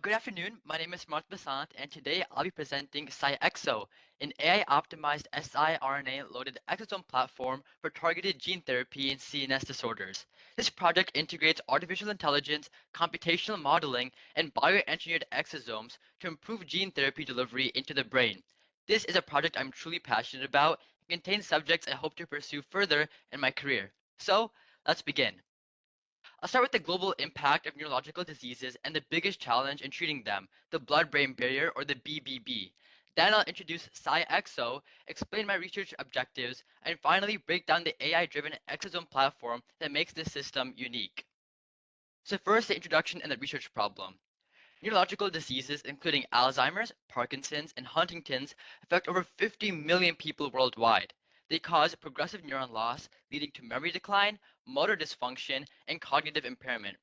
Good afternoon. My name is Samarth Basanth, and today I'll be presenting SciExo, an AI-optimized siRNA-loaded exosome platform for targeted gene therapy in CNS disorders. This project integrates artificial intelligence, computational modeling, and bioengineered exosomes to improve gene therapy delivery into the brain. This is a project I'm truly passionate about and contains subjects I hope to pursue further in my career. So, let's begin. I'll start with the global impact of neurological diseases and the biggest challenge in treating them, the blood-brain barrier or the BBB. Then I'll introduce SciExo, explain my research objectives, and finally break down the AI-driven exosome platform that makes this system unique. So first, the introduction and the research problem. Neurological diseases, including Alzheimer's, Parkinson's, and Huntington's, affect over 50 million people worldwide. They cause progressive neuron loss, leading to memory decline, motor dysfunction, and cognitive impairment.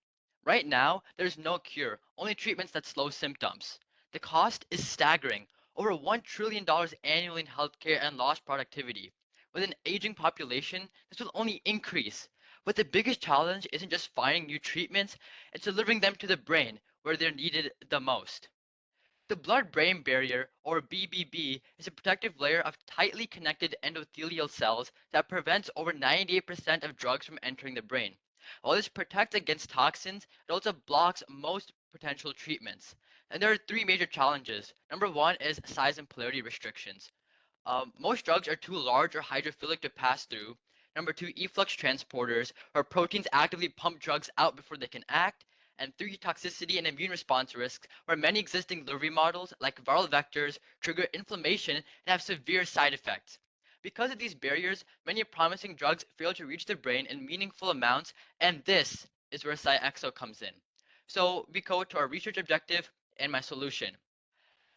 Right now, there's no cure, only treatments that slow symptoms. The cost is staggering, over $1 trillion annually in healthcare and lost productivity. With an aging population, this will only increase. But the biggest challenge isn't just finding new treatments, it's delivering them to the brain where they're needed the most. The blood-brain barrier, or BBB, is a protective layer of tightly connected endothelial cells that prevents over 98% of drugs from entering the brain. While this protects against toxins, it also blocks most potential treatments. And there are three major challenges. Number one is size and polarity restrictions. Most drugs are too large or hydrophilic to pass through. Number two, efflux transporters, where proteins actively pump drugs out before they can act. And three, toxicity and immune response risks, where many existing delivery models, like viral vectors, trigger inflammation and have severe side effects. Because of these barriers, many promising drugs fail to reach the brain in meaningful amounts, and this is where SciExo comes in. So we go to our research objective and my solution.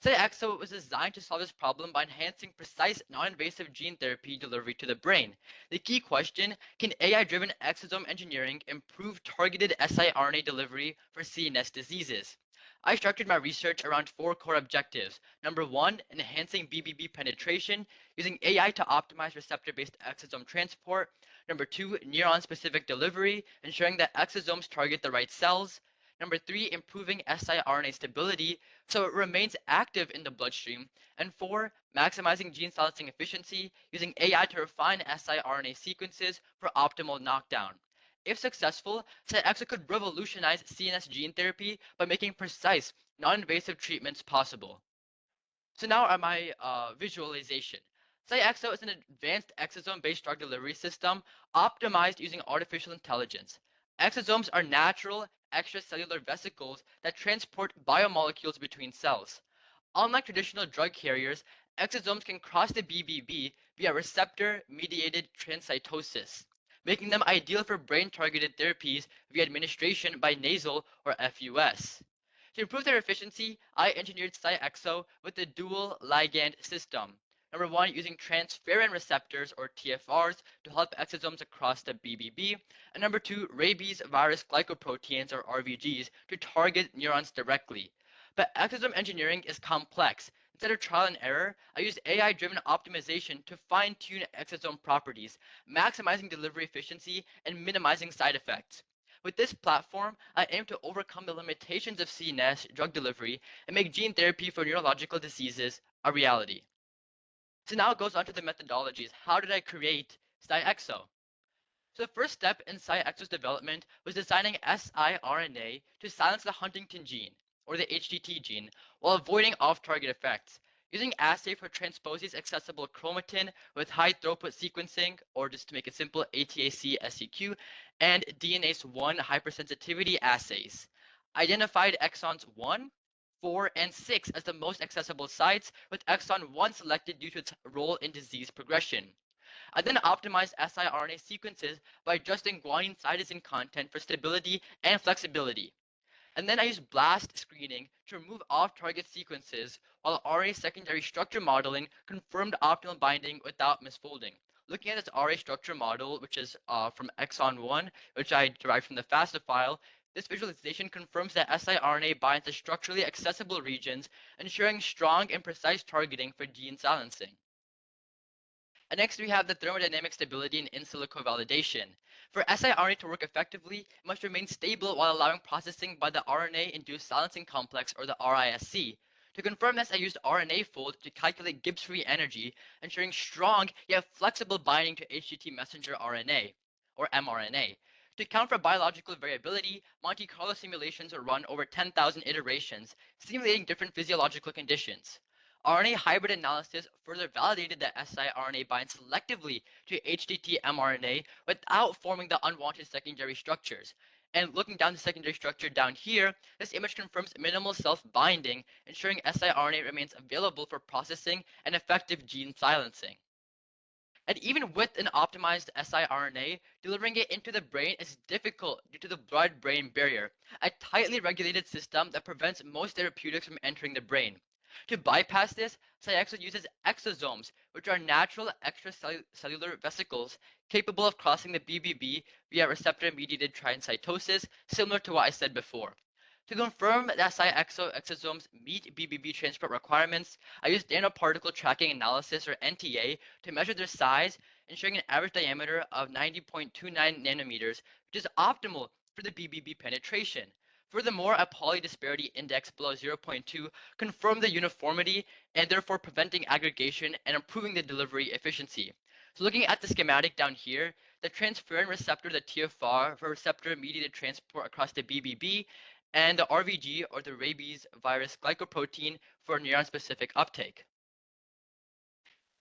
SciExo was designed to solve this problem by enhancing precise, non-invasive gene therapy delivery to the brain. The key question, can AI-driven exosome engineering improve targeted siRNA delivery for CNS diseases? I structured my research around four core objectives. Number one, enhancing BBB penetration using AI to optimize receptor-based exosome transport. Number two, neuron-specific delivery, ensuring that exosomes target the right cells. Number three, improving siRNA stability so it remains active in the bloodstream. And four, maximizing gene silencing efficiency using AI to refine siRNA sequences for optimal knockdown. If successful, SciExa could revolutionize CNS gene therapy by making precise, non-invasive treatments possible. So now are my visualization. SciExo is an advanced exosome-based drug delivery system optimized using artificial intelligence. Exosomes are natural extracellular vesicles that transport biomolecules between cells. Unlike traditional drug carriers, exosomes can cross the BBB via receptor-mediated transcytosis, making them ideal for brain-targeted therapies via administration by nasal or FUS. To improve their efficiency, I engineered SciExo with a dual ligand system. Number one, using transferrin receptors or TFRs to help exosomes across the BBB. And number two, rabies virus glycoproteins or RVGs to target neurons directly. But exosome engineering is complex. Instead of trial and error, I used AI-driven optimization to fine-tune exosome properties, maximizing delivery efficiency and minimizing side effects. With this platform, I aim to overcome the limitations of CNS drug delivery and make gene therapy for neurological diseases a reality. So now it goes on to the methodologies. How did I create SciExo? So the first step in SciExo's development was designing siRNA to silence the Huntington gene, or the HTT gene, while avoiding off-target effects. Using assay for transposase accessible chromatin with high throughput sequencing, or just to make it simple, ATAC-SEQ, and DNase 1 hypersensitivity assays. Identified exons 1, 4, and 6 as the most accessible sites, with exon 1 selected due to its role in disease progression. I then optimized siRNA sequences by adjusting guanine cytosine content for stability and flexibility. And then I used blast screening to remove off-target sequences, while RA secondary structure modeling confirmed optimal binding without misfolding. Looking at this RA structure model, which is from exon 1, which I derived from the FASTA file, this visualization confirms that siRNA binds to structurally accessible regions, ensuring strong and precise targeting for gene silencing. And next we have the thermodynamic stability and in silico validation. For siRNA to work effectively, it must remain stable while allowing processing by the RNA-induced silencing complex, or the RISC. To confirm this, I used RNA fold to calculate Gibbs free energy, ensuring strong yet flexible binding to HTT messenger RNA, or mRNA. To account for biological variability, Monte Carlo simulations were run over 10,000 iterations, simulating different physiological conditions. RNA hybrid analysis further validated that siRNA binds selectively to HTT mRNA without forming the unwanted secondary structures. And looking down the secondary structure down here, this image confirms minimal self-binding, ensuring siRNA remains available for processing and effective gene silencing. And even with an optimized siRNA, delivering it into the brain is difficult due to the blood-brain barrier, a tightly regulated system that prevents most therapeutics from entering the brain. To bypass this, Cyexo uses exosomes, which are natural extracellular vesicles capable of crossing the BBB via receptor-mediated transcytosis, similar to what I said before. To confirm that Cyexo exosomes meet BBB transport requirements, I use nanoparticle tracking analysis, or NTA, to measure their size, ensuring an average diameter of 90.29 nanometers, which is optimal for the BBB penetration. Furthermore, a polydisparity index below zero point 0.2 confirmed the uniformity and therefore preventing aggregation and improving the delivery efficiency. So looking at the schematic down here, the transferrin receptor, the TFR, for receptor-mediated transport across the BBB, and the RVG, or the rabies virus glycoprotein, for neuron-specific uptake.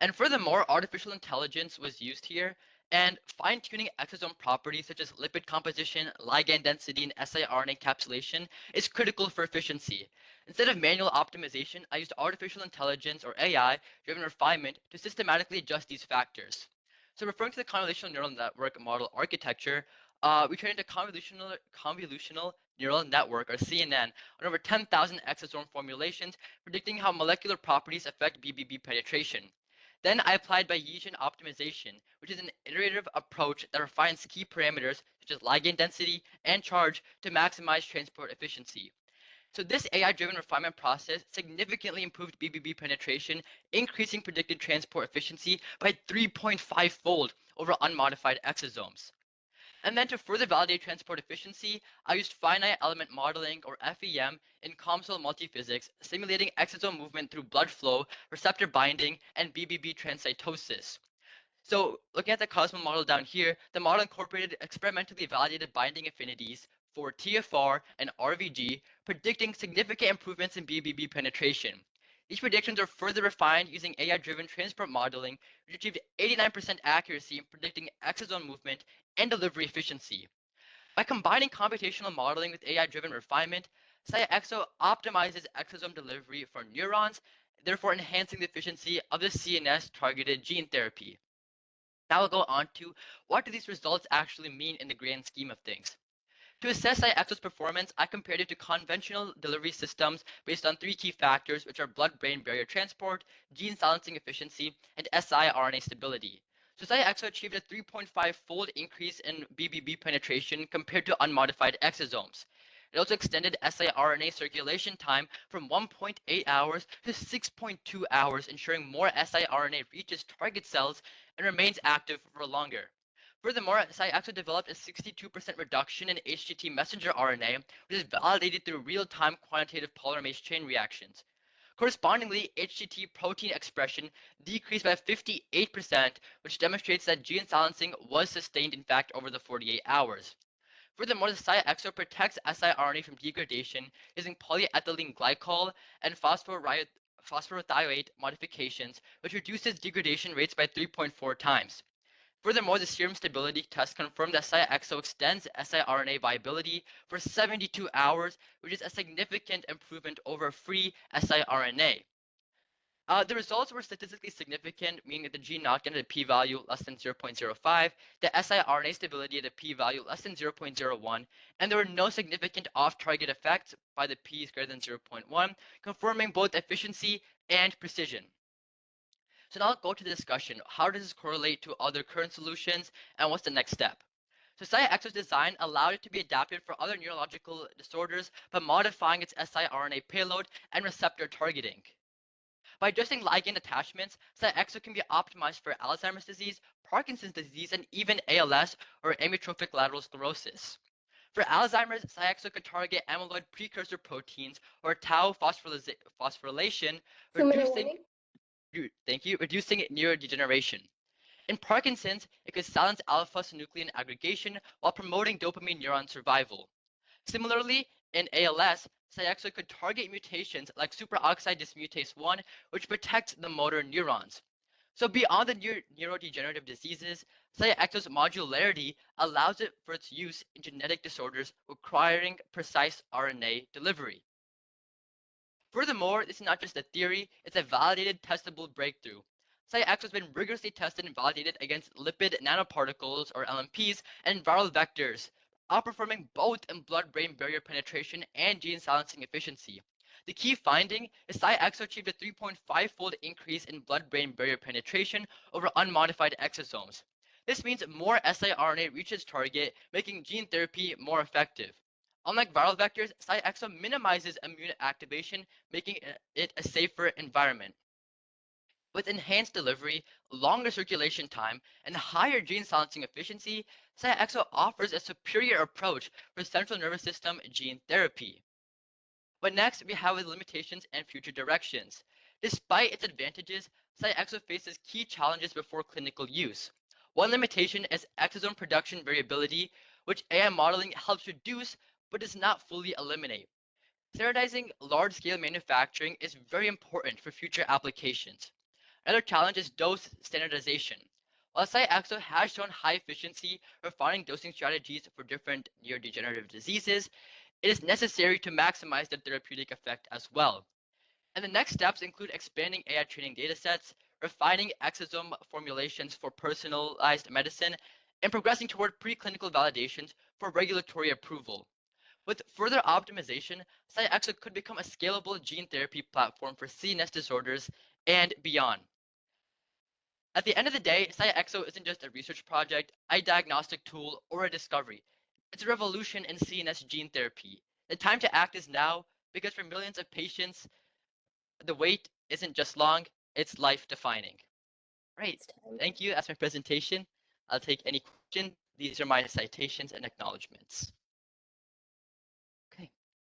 And furthermore, artificial intelligence was used here, and fine-tuning exosome properties such as lipid composition, ligand density, and siRNA encapsulation is critical for efficiency. Instead of manual optimization, I used artificial intelligence, or AI-driven refinement to systematically adjust these factors. So referring to the convolutional neural network model architecture, we trained a convolutional neural network, or CNN, on over 10,000 exosome formulations, predicting how molecular properties affect BBB penetration. Then I applied Bayesian optimization, which is an iterative approach that refines key parameters such as ligand density and charge to maximize transport efficiency. So this AI-driven refinement process significantly improved BBB penetration, increasing predicted transport efficiency by 3.5-fold over unmodified exosomes. And then to further validate transport efficiency, I used finite element modeling, or FEM, in COMSOL multiphysics, simulating exosome movement through blood flow, receptor binding, and BBB transcytosis. So looking at the Cosmo model down here, the model incorporated experimentally validated binding affinities for TFR and RVG, predicting significant improvements in BBB penetration. These predictions are further refined using AI-driven transport modeling, which achieved 89% accuracy in predicting exosome movement and delivery efficiency. By combining computational modeling with AI-driven refinement, SciExo optimizes exosome delivery for neurons, therefore enhancing the efficiency of the CNS-targeted gene therapy. Now we'll go on to what do these results actually mean in the grand scheme of things. To assess IXO's performance, I compared it to conventional delivery systems based on three key factors, which are blood-brain barrier transport, gene silencing efficiency, and siRNA stability. So SciExo achieved a 3.5-fold increase in BBB penetration compared to unmodified exosomes. It also extended siRNA circulation time from 1.8 hours to 6.2 hours, ensuring more siRNA reaches target cells and remains active for longer. Furthermore, Cyexo developed a 62% reduction in HTT messenger RNA, which is validated through real-time quantitative polymerase chain reactions. Correspondingly, HTT protein expression decreased by 58%, which demonstrates that gene silencing was sustained, in fact, over the 48 hours. Furthermore, the Cyexo protects siRNA from degradation using polyethylene glycol and phosphorothioate modifications, which reduces degradation rates by 3.4 times. Furthermore, the serum stability test confirmed that Cyexo extends siRNA viability for 72 hours, which is a significant improvement over free siRNA. The results were statistically significant, meaning that the gene knockdown at a p-value less than 0.05, the siRNA stability at a p-value less than 0.01, and there were no significant off-target effects by the p is greater than 0.1, confirming both efficiency and precision. So now I'll go to the discussion. How does this correlate to other current solutions, and what's the next step? So SciExo's design allowed it to be adapted for other neurological disorders by modifying its siRNA payload and receptor targeting. By adjusting ligand attachments, SciExo can be optimized for Alzheimer's disease, Parkinson's disease, and even ALS or amyotrophic lateral sclerosis. For Alzheimer's, SciExo could target amyloid precursor proteins or tau phosphorylation, 2 minute reducing warning. reducing neurodegeneration. In Parkinson's, it could silence alpha-synuclein aggregation while promoting dopamine neuron survival. Similarly, in ALS, Cyaxo could target mutations like superoxide dismutase 1, which protects the motor neurons. So beyond the neurodegenerative diseases, Cyaxo's modularity allows it for its use in genetic disorders requiring precise RNA delivery. Furthermore, this is not just a theory, it's a validated, testable breakthrough. Cyaxo has been rigorously tested and validated against lipid nanoparticles, or LNPs, and viral vectors, outperforming both in blood-brain barrier penetration and gene silencing efficiency. The key finding is Cyaxo achieved a 3.5-fold increase in blood-brain barrier penetration over unmodified exosomes. This means more siRNA reaches target, making gene therapy more effective. Unlike viral vectors, Cyaxo minimizes immune activation, making it a safer environment. With enhanced delivery, longer circulation time, and higher gene silencing efficiency, Cyaxo offers a superior approach for central nervous system gene therapy. But next, we have its limitations and future directions. Despite its advantages, Cyaxo faces key challenges before clinical use. One limitation is exosome production variability, which AI modeling helps reduce but does not fully eliminate. Standardizing large-scale manufacturing is very important for future applications. Another challenge is dose standardization. While Cyaxo has shown high efficiency refining dosing strategies for different neurodegenerative diseases, it is necessary to maximize the therapeutic effect as well. And the next steps include expanding AI training datasets, refining exosome formulations for personalized medicine, and progressing toward preclinical validations for regulatory approval. With further optimization, Cyaxo could become a scalable gene therapy platform for CNS disorders and beyond. At the end of the day, Cyaxo isn't just a research project, a diagnostic tool, or a discovery. It's a revolution in CNS gene therapy. The time to act is now, because for millions of patients, the wait isn't just long, it's life defining. Right. It's time. Thank you. That's my presentation. I'll take any questions. These are my citations and acknowledgments.